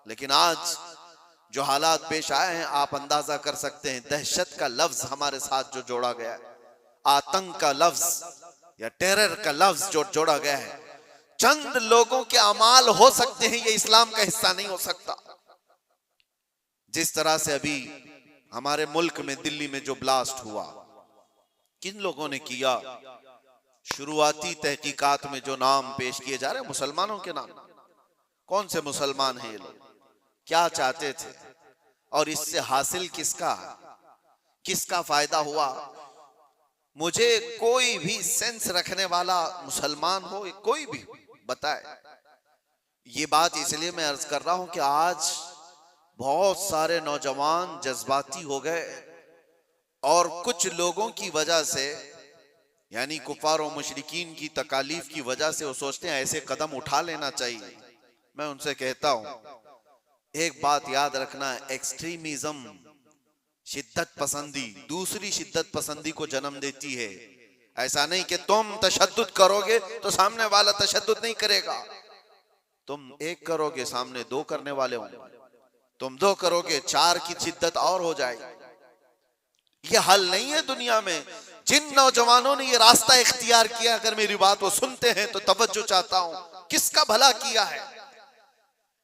लेकिन आज जो हालात पेश आए हैं, आप अंदाजा कर सकते हैं। दहशत का लफ्ज हमारे साथ जो जोड़ा गया है, आतंक का लफ्ज या टेरर का लफ्ज जो जोड़ा गया है, चंद लोगों के अमाल हो सकते हैं, ये इस्लाम का हिस्सा नहीं हो सकता। जिस तरह से अभी हमारे मुल्क में दिल्ली में जो ब्लास्ट हुआ, किन लोगों ने किया? शुरुआती तहकीकात में जो नाम पेश किए जा रहे हैं मुसलमानों के नाम। कौन से मुसलमान हैं ये लोग? क्या चाहते थे? और इससे हासिल किसका फायदा हुआ? मुझे कोई भी सेंस रखने वाला मुसलमान हो, कोई भी बताए। ये बात इसलिए मैं अर्ज कर रहा हूं कि आज बहुत सारे नौजवान जज्बाती हो गए और कुछ लोगों की वजह से, यानी कुफार और मुशरिकीन की तकालीफ की वजह से वो सोचते हैं ऐसे कदम उठा लेना चाहिए। मैं उनसे कहता हूं, एक बात याद रखना, एक्सट्रीमिज्म, शिद्दत पसंदी, दूसरी शिद्दत पसंदी को जन्म देती है। ऐसा नहीं कि तुम तशद्दुद करोगे तो सामने वाला तशद्दुद नहीं करेगा। तुम एक करोगे, सामने दो करने वाले होंगे। तुम दो करोगे, चार की शिद्दत और हो जाएगी। यह हल नहीं है दुनिया में। जिन नौजवानों ने ये रास्ता इख्तियार किया, अगर मेरी बात वो सुनते हैं तो तवज्जो चाहता हूं, किसका भला किया है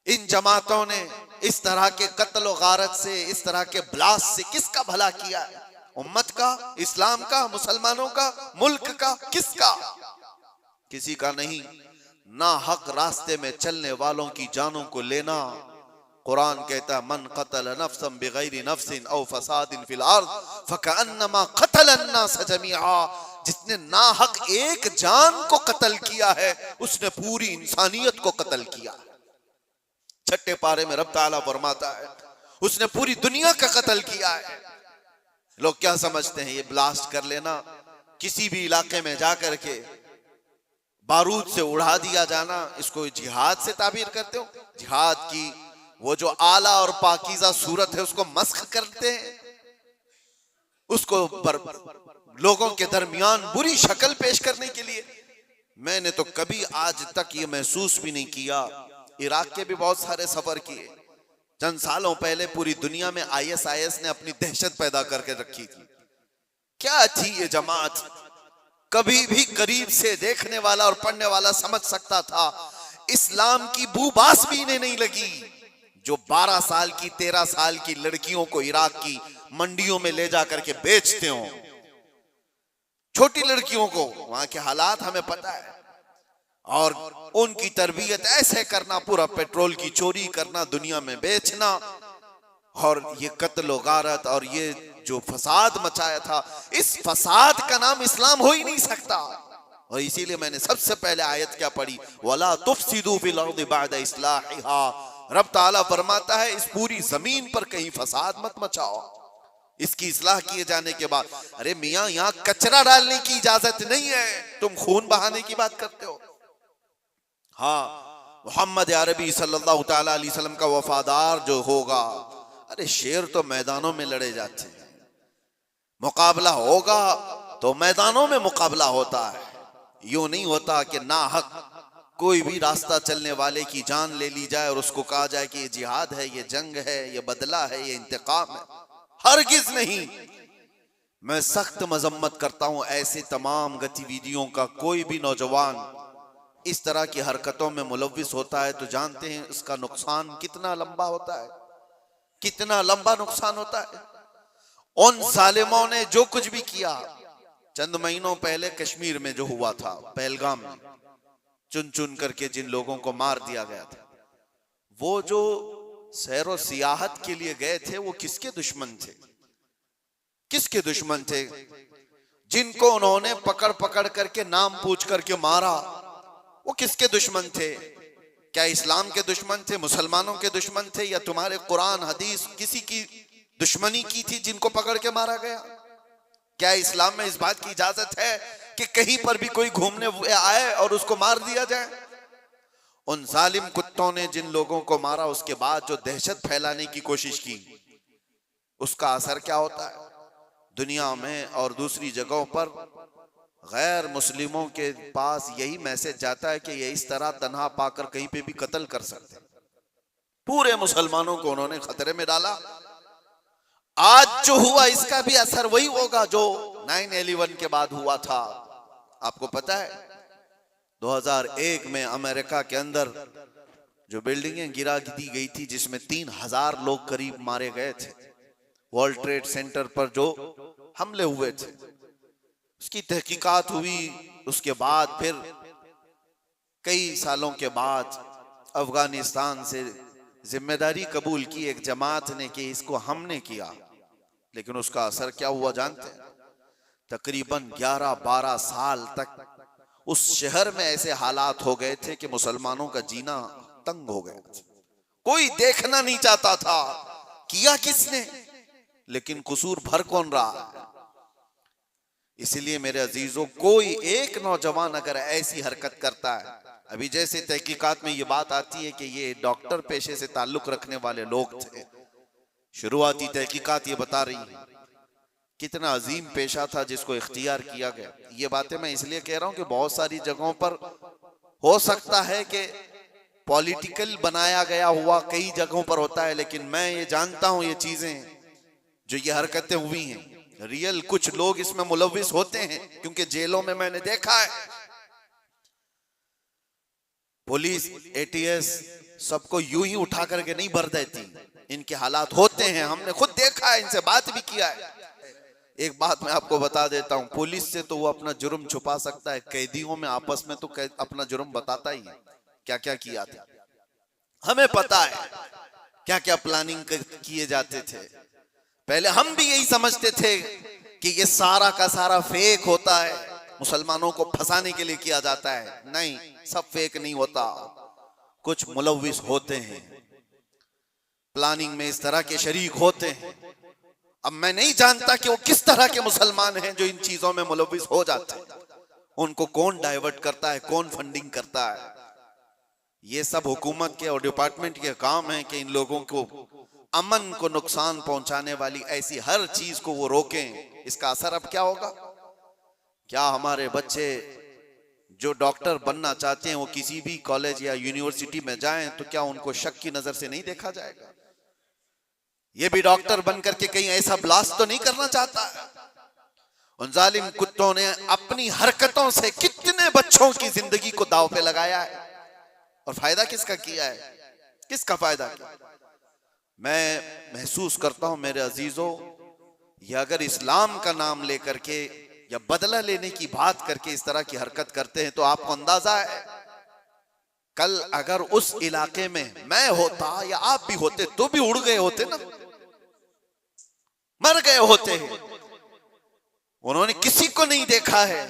इन जमातों ने? इस तरह के कत्ल गारत से, इस तरह के ब्लास्ट से किसका भला किया है? उम्मत का, इस्लाम का, मुसलमानों का, मुल्क का, किसका? किसी का नहीं। ना हक रास्ते में चलने वालों की जानों को लेना। कुरान कहता है, मन कतल नफ्सन बिगैरि नफ्सिन औ फसादिन फिल अर्द फकअन्नमा कतल अन्नास जमीआ। जिसने ना हक एक जान को कत्ल किया है, उसने पूरी इंसानियत को कत्ल किया। छठे पारे में रब ताला फरमाता है, उसने पूरी दुनिया का कत्ल किया है। लोग क्या समझते हैं, ये ब्लास्ट कर लेना, किसी भी इलाके में जाकर के बारूद से उड़ा दिया जाना, इसको जिहाद से ताबीर करते हो? जिहाद की वो जो आला और पाकीज़ा सूरत है उसको मस्ख करते हैं, उसको लोगों के दरमियान बुरी शक्ल पेश करने के लिए। मैंने तो कभी आज तक ये महसूस भी नहीं किया। इराक के भी बहुत सारे सफर किए। चंद सालों पहले पूरी दुनिया में ISIS ने अपनी दहशत पैदा करके रखी थी। क्या थी ये जमात? कभी भी करीब से देखने वाला और पढ़ने वाला समझ सकता था, इस्लाम की बूबास भी इन्हें नहीं लगी। जो 12 साल की, 13 साल की लड़कियों को इराक की मंडियों में ले जाकर के बेचते हो, छोटी लड़कियों को, वहां के हालात हमें पता है, और उनकी तरबियत ऐसे करना, पूरा पेट्रोल की चोरी करना, दुनिया में बेचना, और ये कत्ल गारत और ये जो फसाद मचाया था, इस फसाद का नाम इस्लाम हो ही नहीं सकता। और इसीलिए मैंने सबसे पहले आयत क्या पढ़ी, वला तुफसिदू फिल अर्दि बअद इस्लाहिहा। रब ताला फरमाता है, इस पूरी जमीन पर कहीं फसाद मत मचाओ इसकी इस्लाह किए जाने के बाद। अरे मियां, यहां कचरा डालने की इजाजत नहीं है, तुम खून बहाने की बात करते हो। हाँ, मोहम्मद अरबी सल्लल्लाहु तआला अलैहि वसल्लम का वफादार जो होगा, अरे शेर तो मैदानों में लड़े जाते हैं, मुकाबला होगा तो मैदानों में मुकाबला होता है। यूं नहीं होता कि ना हक कोई भी रास्ता चलने वाले की जान ले ली जाए और उसको कहा जाए कि ये जिहाद है, ये जंग है, ये बदला है, ये इंतकाम है। हरगिज नहीं। मैं सख्त मजम्मत करता हूं ऐसे तमाम गतिविधियों का। कोई भी नौजवान इस तरह की हरकतों में मुलव्विस होता है तो जानते हैं इसका नुकसान कितना लंबा होता है, कितना लंबा नुकसान होता है। उन जालिमों ने जो कुछ भी किया, चंद महीनों पहले कश्मीर में जो हुआ था, पहलगाम में चुन चुन करके जिन लोगों को मार दिया गया था, वो जो सैरो सियाहत के लिए गए थे, वो किसके दुश्मन थे? किसके दुश्मन थे? जिनको उन्होंने पकड़ पकड़ करके नाम पूछ करके मारा, वो किसके दुश्मन थे? क्या इस्लाम के दुश्मन थे, मुसलमानों के दुश्मन थे, या तुम्हारे कुरान हदीस किसी की दुश्मनी की थी जिनको पकड़ के मारा गया? क्या इस्लाम में इस बात की इजाजत है कि कहीं पर भी कोई घूमने आए और उसको मार दिया जाए? उन जालिम कुत्तों ने जिन लोगों को मारा, उसके बाद जो दहशत फैलाने की कोशिश की, उसका असर क्या होता है दुनिया में और दूसरी जगहों पर? गैर मुस्लिमों के पास यही मैसेज जाता है कि ये इस तरह तन्हा पाकर कहीं पे भी कत्ल कर सकते हैं। पूरे मुसलमानों को उन्होंने खतरे में डाला। आज जो हुआ इसका भी असर वही होगा जो 9/11 के बाद हुआ था। आपको पता है 2001 में अमेरिका के अंदर जो बिल्डिंगें गिरा दी गई थी जिसमें 3000 लोग करीब मारे गए थे, वर्ल्ड ट्रेड सेंटर पर जो हमले हुए थे, उसकी तहकीकात हुई। उसके बाद फिर कई सालों के बाद अफगानिस्तान से जिम्मेदारी कबूल की एक जमात ने कि इसको हमने किया, लेकिन उसका असर क्या हुआ जानते हैं? तकरीबन 11-12 साल तक उस शहर में ऐसे हालात हो गए थे कि मुसलमानों का जीना तंग हो गया। कोई देखना नहीं चाहता था किया किसने, लेकिन कसूर भर कौन रहा है। इसलिए मेरे अजीजों, कोई एक नौजवान अगर ऐसी हरकत करता है, अभी जैसे तहकीकात में ये बात आती है कि ये डॉक्टर पेशे से ताल्लुक रखने वाले लोग थे, शुरुआती तहकीकात ये बता रही है कितना अजीम पेशा था जिसको इख्तियार किया गया। ये बातें मैं इसलिए कह रहा हूं कि बहुत सारी जगहों पर हो सकता है कि पॉलिटिकल बनाया गया हुआ कई जगहों पर होता है, लेकिन मैं ये जानता हूं ये चीजें जो ये हरकतें हुई हैं, रियल कुछ लोग इसमें मुलव्विस होते हैं, क्योंकि जेलों में मैंने देखा है पुलिस एटीएस सबको यूं ही उठा करके नहीं भर देती, इनके हालात होते हैं, हमने खुद देखा है, इनसे बात भी किया है। एक बात मैं आपको बता देता हूं, पुलिस से तो वो अपना जुर्म छुपा सकता है, कैदियों में आपस में तो अपना जुर्म बताता ही है क्या क्या किया था। हमें पता है क्या क्या प्लानिंग किए जाते थे। पहले हम भी यही समझते थे कि ये सारा का सारा फेक होता है, मुसलमानों को फंसाने के लिए किया जाता है। नहीं, सब फेक नहीं होता, कुछ मुलव्विस होते हैं, प्लानिंग में इस तरह के शरीक होते हैं। अब मैं नहीं जानता कि वो किस तरह के मुसलमान हैं जो इन चीजों में मुलव्विस हो जाते हैं, उनको कौन डाइवर्ट करता है, कौन फंडिंग करता है। ये सब हुकूमत के और डिपार्टमेंट के काम है कि इन लोगों को अमन को नुकसान पहुंचाने वाली ऐसी हर चीज को वो रोकें। इसका असर अब क्या होगा? क्या हमारे बच्चे जो डॉक्टर बनना चाहते हैं वो किसी भी कॉलेज या यूनिवर्सिटी में जाएं तो क्या उनको शक की नजर से नहीं देखा जाएगा? ये भी डॉक्टर बनकर के कहीं ऐसा ब्लास्ट तो नहीं करना चाहता है? उन जालिम कुत्तों ने अपनी हरकतों से कितने बच्चों की जिंदगी को दांव पे लगाया है, और फायदा किसका किया है? किसका फायदा किया? मैं महसूस करता हूं मेरे अजीजों, ये अगर इस्लाम का नाम लेकर के या बदला लेने की बात करके इस तरह की हरकत करते हैं तो आपको अंदाजा है कल अगर उस इलाके में मैं होता या आप भी होते तो भी उड़ गए होते ना, मर गए होते हैं। उन्होंने किसी को नहीं देखा है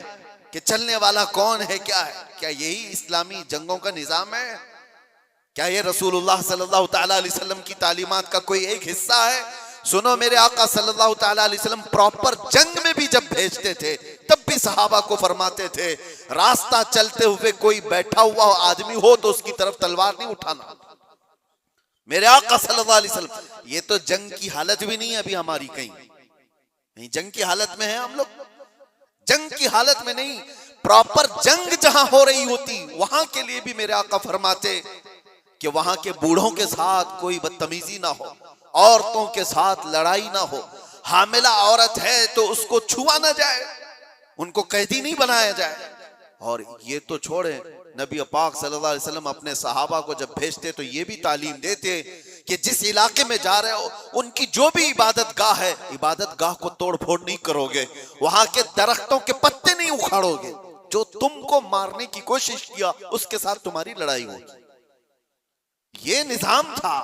कि चलने वाला कौन है, क्या है। क्या यही इस्लामी जंगों का निजाम है? क्या ये रसूलुल्लाह सल्लल्लाहु तआला अलैहि वसल्लम की तालीमात का कोई एक हिस्सा है? सुनो, मेरे आका सल्लल्लाहु तआला अलैहि वसल्लम प्रॉपर जंग में भी जब भेजते थे तब भी सहाबा को फरमाते थे रास्ता चलते हुए कोई बैठा हुआ आदमी हो तो उसकी तरफ तलवार नहीं उठाना। मेरे आका सल्लल्लाहु अलैहि वसल्लम, ये तो जंग की हालत भी नहीं है अभी हमारी, कहीं जंग की हालत में है हम लोग? जंग की हालत में नहीं, प्रॉपर जंग जहां हो रही होती वहां के लिए भी मेरे आका फरमाते कि वहां के बूढ़ों के साथ कोई बदतमीजी ना हो, औरतों के साथ लड़ाई ना हो, हामिला औरत है तो उसको छुआ ना जाए, उनको कैदी नहीं बनाया जाए। और ये तो छोड़े, नबी पाक सल्लल्लाहु अलैहि वसल्लम अपने सहाबा को जब भेजते तो ये भी तालीम देते कि जिस इलाके में जा रहे हो उनकी जो भी इबादत गाह है, इबादत गाह को तोड़ फोड़ नहीं करोगे, वहां के दरख्तों के पत्ते नहीं उखाड़ोगे, जो तुमको मारने की कोशिश किया उसके साथ तुम्हारी लड़ाई होगी। ये निजाम था।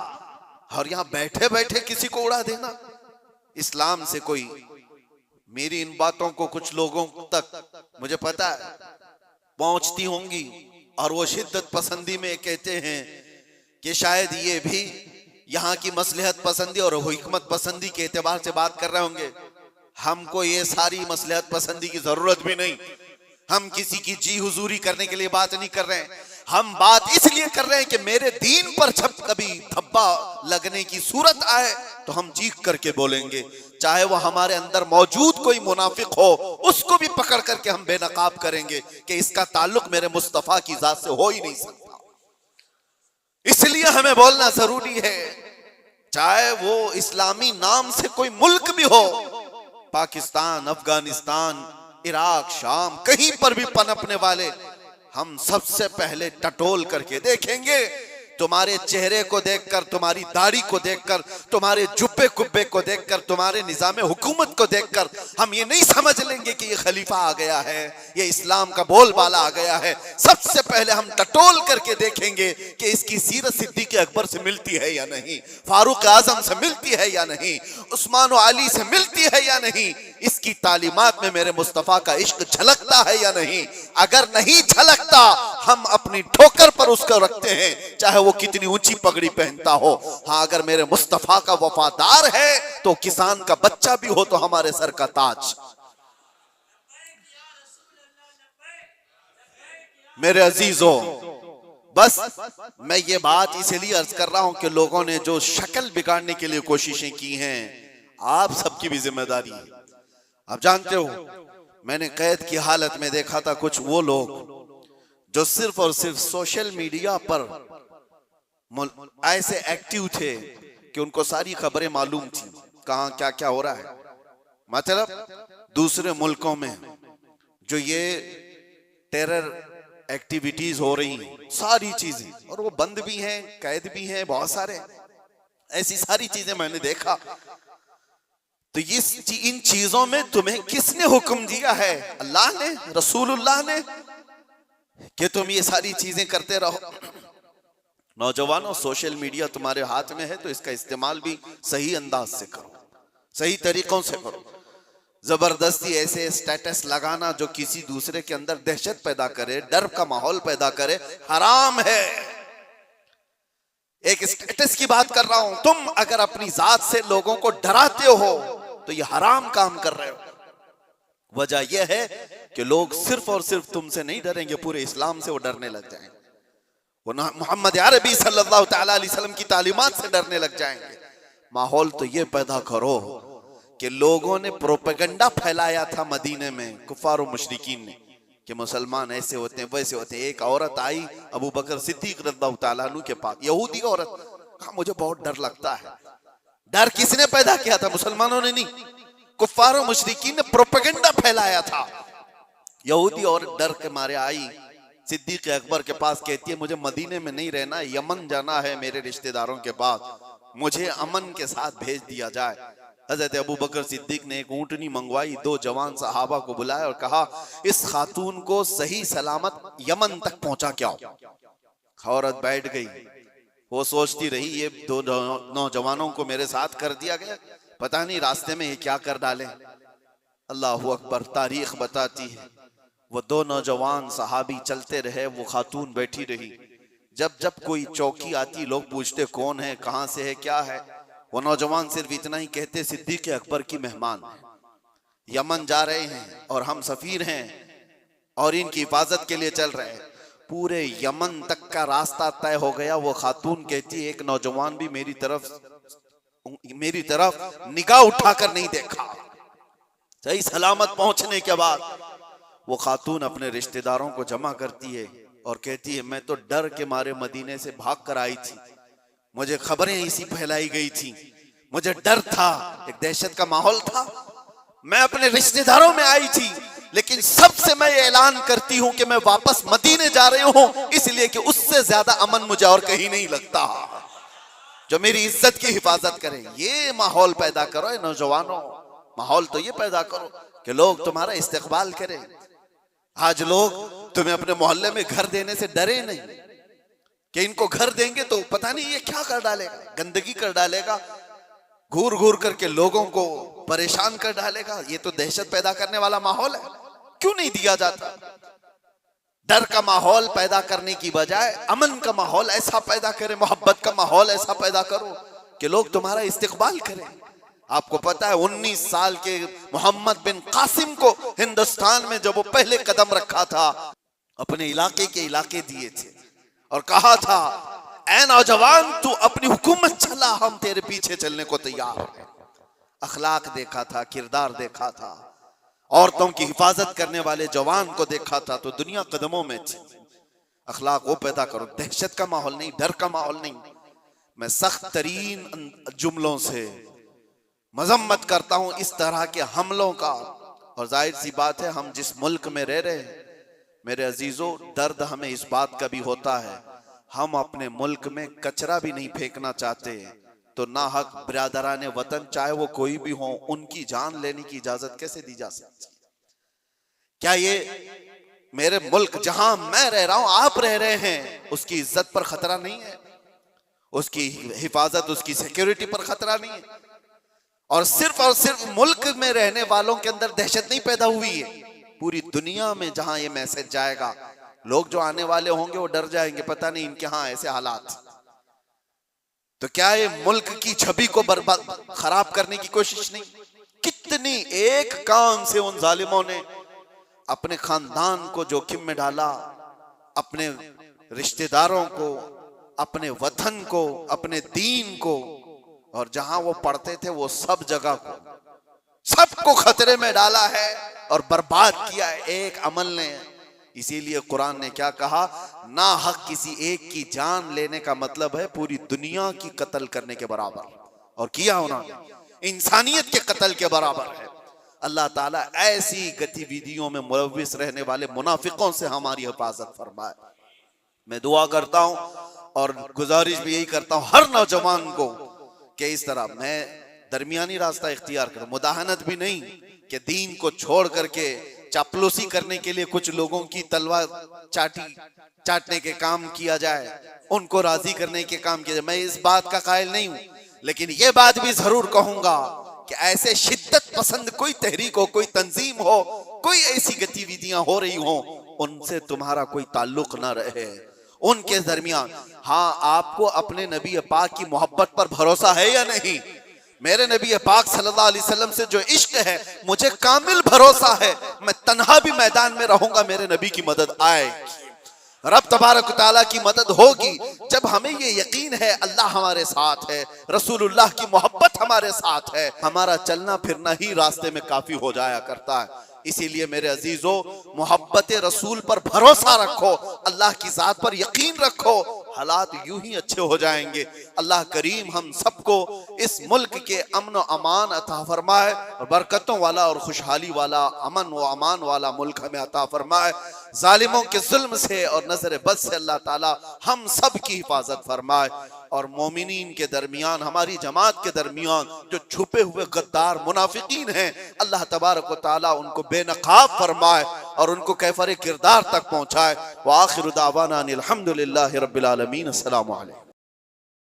और यहां बैठे बैठे किसी को उड़ा देना, इस्लाम से कोई, मेरी इन बातों को कुछ लोगों तक मुझे पता है पहुंचती होंगी और वो शिद्दत पसंदी में कहते हैं कि शायद ये भी यहाँ की मसलहत पसंदी और हिकमत पसंदी के एतबार से बात कर रहे होंगे। हमको ये सारी मसलहत पसंदी की जरूरत भी नहीं, हम किसी की जी हुजूरी करने के लिए बात नहीं कर रहे हैं। हम बात इसलिए कर रहे हैं कि मेरे दीन पर जब कभी धब्बा लगने की सूरत आए तो हम चीख करके बोलेंगे, चाहे वो हमारे अंदर मौजूद कोई मुनाफिक हो उसको भी पकड़ करके हम बेनकाब करेंगे कि इसका ताल्लुक मेरे मुस्तफा की जात से हो ही नहीं सकता। इसलिए हमें बोलना जरूरी है, चाहे वो इस्लामी नाम से कोई मुल्क भी हो, पाकिस्तान, अफगानिस्तान, इराक, शाम, कहीं पर भी पनपने वाले, हम सबसे पहले टटोल करके देखेंगे। तुम्हारे चेहरे को देखकर, तुम्हारी दाढ़ी को देखकर, तुम्हारे जुब्बे कुब्बे को देखकर, तुम्हारे निजाम हुकूमत को देखकर हम ये नहीं समझ लेंगे कि ये खलीफा आ गया है, ये इस्लाम का बोलबाला आ गया है। सबसे पहले हम टटोल करके देखेंगे कि इसकी सीरत सिद्दीक़ अकबर से मिलती है या नहीं, फारूक आजम से मिलती है या नहीं, उस्मान और अली से मिलती है या नहीं, इसकी तालीमात में मेरे मुस्तफा का इश्क झलकता है या नहीं। अगर नहीं झलकता, हम अपनी ठोकर पर उसको रखते हैं, चाहे वो कितनी ऊंची पगड़ी पहनता हो। हाँ, अगर मेरे मुस्तफा का वफादार है तो किसान का बच्चा भी हो तो हमारे सर का ताज। मेरे अजीजों, बस मैं ये बात इसलिए अर्ज कर रहा हूं कि लोगों ने जो शक्ल बिगाड़ने के लिए कोशिशें की हैं, आप सबकी भी जिम्मेदारी है। आप जानते हो, मैंने कैद की हालत में देखा था कुछ वो लोग जो सिर्फ और सिर्फ सोशल मीडिया पर ऐसे एक्टिव थे कि उनको सारी खबरें मालूम थी, कहां क्या क्या हो रहा है। मतलब दूसरे मुल्कों में जो ये टेरर एक्टिविटीज हो रही हैं, सारी चीजें, और वो बंद भी हैं, कैद भी हैं, बहुत सारे ऐसी सारी चीजें मैंने देखा। तो इन चीजों में तुम्हें किसने हुक्म दिया है? अल्लाह ने, रसूलुल्लाह ने, कि तुम ये सारी चीजें करते रहो। नौजवानों, सोशल मीडिया तुम्हारे हाथ में है तो इसका इस्तेमाल भी सही अंदाज से करो, सही तरीकों से करो। जबरदस्ती ऐसे स्टेटस लगाना जो किसी दूसरे के अंदर दहशत पैदा करे, डर का माहौल पैदा करे, हराम है। एक स्टेटस की बात कर रहा हूं। तुम अगर अपनी जात से लोगों को डराते हो तो ये हराम काम कर रहे हो। वजह यह है कि लोग सिर्फ और सिर्फ तुमसे नहीं डरेंगे, पूरे इस्लाम से वो डरने लग जाएंगे, वो मोहम्मद अरबी सल्लल्लाहु तआला अलैहि वसल्लम की तालीमात से डरने लग जाएंगे। माहौल तो ये पैदा करो कि लोगों ने प्रोपेगेंडा फैलाया था मदीने में, कुफार और मुशरिकीन ने, कि मुसलमान ऐसे होते हैं, वैसे होते हैं। एक औरत आई अबू बकर सिद्दीक रज़ियल्लाहु तआला अन्हु के पास, यहूदी औरत, कहा मुझे बहुत डर लगता है। डर किसने पैदा किया था? मुसलमानों ने नहीं, कुफार और मुशरिकीन ने प्रोपेगेंडा फैलाया था। यहूदी औरत डर के मारे आई सिद्दीक अकबर के पास, कहती है मुझे मदीने में नहीं रहना, यमन जाना है मेरे रिश्तेदारों के पास, मुझे अमन के साथ भेज दिया जाए। हजरत अबू बकर सिद्दीक ने एक ऊंटनी मंगवाई, 2 जवान सहाबा को बुलाया और कहा इस खातून को सही सलामत यमन तक पहुंचा के आओ। औरत बैठ गई, वो सोचती रही ये 2 नौजवानों को मेरे साथ कर दिया गया, पता नहीं रास्ते में ये क्या कर डाले। अल्लाहु अकबर। तारीख बताती है वो 2 नौजवान सहाबी चलते रहे, वो खातून बैठी रही। जब जब कोई चौकी आती लोग पूछते कौन है, कहां से है, क्या है। वो नौजवान सिर्फ इतना ही कहते सिद्दीक अकबर की मेहमान है, यमन जा रहे हैं और हम सफीर हैं और इनकी हिफाजत के लिए चल रहे हैं। पूरे यमन तक का रास्ता तय हो गया। वो खातून कहती एक नौजवान भी मेरी तरफ निगाह उठाकर नहीं देखा। सही सलामत पहुंचने के बाद वो खातून अपने रिश्तेदारों को जमा करती है और कहती है मैं तो डर के मारे मदीने से भाग कर आई थी, मुझे खबरें इसी फैलाई गई थी, मुझे डर था, एक दहशत का माहौल था, मैं अपने रिश्तेदारों में आई थी, लेकिन सबसे मैं ये ऐलान करती हूं कि मैं वापस मदीने जा रही हूं, इसलिए कि उससे ज्यादा अमन मुझे और कहीं नहीं लगता जो मेरी इज्जत की हिफाजत करे। ये माहौल पैदा करो नौजवानों, माहौल तो ये पैदा करो कि लोग तुम्हारा इस्तकबाल करें। आज लोग तुम्हें अपने मोहल्ले में घर देने से डरे नहीं कि इनको घर देंगे तो पता नहीं ये क्या कर डालेगा, गंदगी कर डालेगा, घूर घूर करके लोगों को परेशान कर डालेगा। ये तो दहशत पैदा करने वाला माहौल है, क्यों नहीं दिया जाता? डर का माहौल पैदा करने की बजाय अमन का माहौल ऐसा पैदा करें, मोहब्बत का माहौल ऐसा पैदा करो कि लोग तुम्हारा इस्तकबाल करें। आपको पता है 19 साल के मोहम्मद बिन कासिम को हिंदुस्तान में जब वो पहले कदम रखा था, अपने इलाके के इलाके दिए थे और कहा था ऐ नौजवान तू अपनी हुकूमत चला, हम तेरे पीछे चलने को तैयार हैं। अखलाक देखा था, किरदार देखा था, औरतों की हिफाजत करने वाले जवान को देखा था तो दुनिया कदमों में थी। अखलाक वो पैदा करो, दहशत का माहौल नहीं, डर का माहौल नहीं। मैं सख्त तरीन जुमलों से मजम्मत करता हूं इस तरह के हमलों का। और जाहिर सी बात है, हम जिस मुल्क में रह रहे हैं मेरे अजीजों, दर्द हमें इस बात का भी होता है, हम अपने मुल्क में कचरा भी नहीं फेंकना चाहते, तो ना हक बिरादराने वतन चाहे वो कोई भी हो, उनकी जान लेने की इजाजत कैसे दी जा सकती? क्या ये मेरे मुल्क जहां मैं रह रहा हूं, आप रह रहे हैं, उसकी इज्जत पर खतरा नहीं है? उसकी हिफाजत, उसकी सिक्योरिटी पर खतरा नहीं है? और सिर्फ मुल्क में रहने वालों के अंदर दहशत नहीं पैदा हुई है, पूरी दुनिया में जहां ये मैसेज जाएगा, लोग जो आने वाले होंगे वो डर जाएंगे, पता नहीं इनके यहां ऐसे हालात। तो क्या ये मुल्क की छवि को बर्बाद खराब करने की कोशिश नहीं? कितनी एक काम से उन जालिमों ने अपने खानदान को जोखिम में डाला, अपने रिश्तेदारों को, अपने वतन को, अपने दीन को, और जहां वो पढ़ते थे वो सब जगह को, सबको खतरे में डाला है और बर्बाद किया है एक अमल ने। इसीलिए कुरान ने क्या कहा, ना हक किसी एक की जान लेने का मतलब है पूरी दुनिया की कत्ल करने के बराबर, और किया उन्होंने, इंसानियत के कत्ल के बराबर है। अल्लाह ताला ऐसी गतिविधियों में मुलव्विस रहने वाले मुनाफिकों से हमारी हिफाजत फरमाए। मैं दुआ करता हूं और गुजारिश भी यही करता हूं हर नौजवान को कि इस तरह मैं दरमियानी रास्ता इख्तियार करूं, मुदाहनत भी नहीं कि दीन को छोड़ करके चापलूसी करने के लिए कुछ लोगों की तलवार चाटने के काम किया जाए, उनको राजी करने के काम किया जाए। मैं इस बात का कायल नहीं हूं, लेकिन यह बात भी जरूर कहूंगा कि ऐसे शिद्दत पसंद कोई तहरीक हो, कोई तंजीम हो, कोई ऐसी गतिविधियां हो रही हो, उनसे तुम्हारा कोई ताल्लुक ना रहे, उनके दरमियान। हाँ, आपको अपने नबी पाक की मोहब्बत पर भरोसा है या नहीं? मेरे नबी पाक सल्लल्लाहु अलैहि वसल्लम से जो इश्क है, मुझे कामिल भरोसा है, मैं तन्हा भी मैदान में रहूंगा, मेरे नबी की मदद आएगी, रब तबारक तआला की मदद होगी। जब हमें ये यकीन है अल्लाह हमारे साथ है, रसूलुल्लाह की मोहब्बत हमारे साथ है, हमारा चलना फिरना ही रास्ते में काफी हो जाया करता है। इसीलिए मेरे अजीजों, मोहब्बत रसूल पर भरोसा रखो, अल्लाह की जात पर यकीन रखो, हालात यूं ही अच्छे हो जाएंगे। अल्लाह करीम हम सबको इस मुल्क के अमन व अमान अता फरमाए, और बरकतों वाला और खुशहाली वाला, अमन व अमान वाला मुल्क हमें अता फरमाए। जालिमों के जुल्म से और नजर बद से अल्लाह ताला हम सब की हिफाजत फरमाए, और मोमिनीन के दरमियान, हमारी जमात के दरमियान जो छुपे हुए गद्दार मुनाफिकीन हैं, अल्लाह तबारक व तआला उनको बेनकाब फरमाए और उनको कैफर किरदार तक पहुंचाए। व आखिरु दावाना अनिल हम्दुलिल्लाहि रब्बिल आलमीन। अस्सलामु अलैकुम।